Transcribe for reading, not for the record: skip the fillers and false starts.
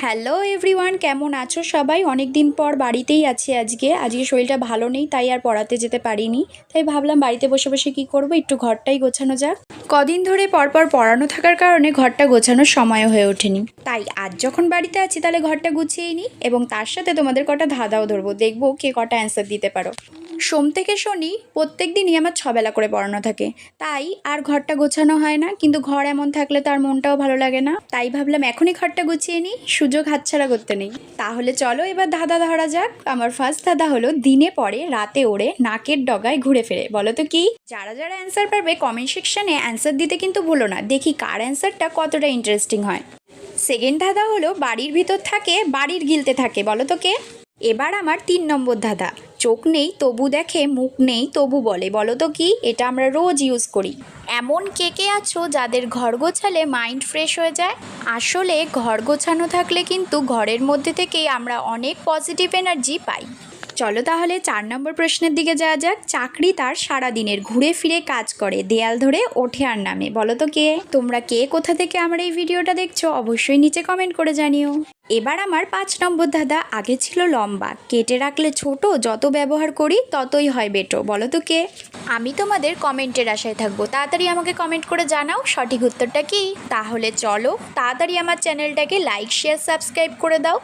Hello everyone, কেমন আছো সবাই? অনেক দিন পর বাড়িতেই আছি। আজকে শরীরটা ভালো নেই, তাই আর পড়াতে যেতে পারিনি। তাই ভাবলাম বাড়িতে বসে বসে কী করব, একটু ঘরটাই গোছানো যাক। কদিন ধরে পরপর পড়ানো থাকার কারণে ঘরটা গোছানোর সময় হয়ে ওঠেনি। তাই আজ যখন বাড়িতে আছি তাহলে ঘরটা গুছিয়েই নিই, এবং তার সাথে তোমাদের কটা ধাঁধাও ধরবো, দেখবো কে কটা অ্যান্সার দিতে পারো। সোম থেকে শনি প্রত্যেক দিনই আমার 6 বেলা করে পড়ানো থাকে, তাই আর ঘরটা গোছানো হয় না। কিন্তু ঘর এমন থাকলে তার মনটাও ভালো লাগে না, তাই ভাবলাম এখনই ঘরটা গুছিয়ে নিই, সুযোগ হাতছাড়া করতে নেই। তাহলে চলো এবার ধাঁধা ধরা যাক। আমার ফার্স্ট ধাঁধা হলো, দিনে পড়ে রাতে ওড়ে নাকের ডগায় ঘুরে ফিরে, বলো তো কি? যারা যারা অ্যান্সার পারবে কমেন্ট সেকশনে অ্যান্সার দিতে কিন্তু ভুলো না, দেখি কার অ্যান্সারটা কতটা ইন্টারেস্টিং হয়। সেকেন্ড ধাঁধা হলো, বাড়ির ভিতর থাকে বাড়ির গিলতে থাকে, বলো তো কে? এবার আমার 3 নম্বর ধাঁধা, চোখ নেই তবু দেখে, মুখ নেই তবু বলে, বলো তো কি? এটা আমরা রোজ ইউজ করি। এমন কে কে আছো যাদের ঘর গোছালে মাইন্ড ফ্রেশ হয়ে যায়? আসলে ঘর গোছানো থাকলে কিন্তু ঘরের মধ্যে থেকেই আমরা অনেক পজিটিভ এনার্জি পাই। চলো তাহলে 4 নম্বর প্রশ্নের দিকে যাওয়া যাক। চাকরি তার সারাদিনের, ঘুরে ফিরে কাজ করে, দেয়াল ধরে ওঠে আর নামে, বলো তো কে? তোমরা কে কোথা থেকে আমার এই ভিডিওটা দেখছো অবশ্যই নিচে কমেন্ট করে জানিও। এবার আমার 5 নম্বর ধাঁধা, আগে ছিল লম্বা, কেটে রাখলে ছোট, যত ব্যবহার করি ততই হয় বেটো, বলো তো কে? আমি তোমাদের কমেন্টের আশায় থাকবো, তাড়াতাড়ি আমাকে কমেন্ট করে জানাও সঠিক উত্তরটা কি। তাহলে চলো তাড়াতাড়ি আমার চ্যানেলটাকে লাইক শেয়ার সাবস্ক্রাইব করে দাও।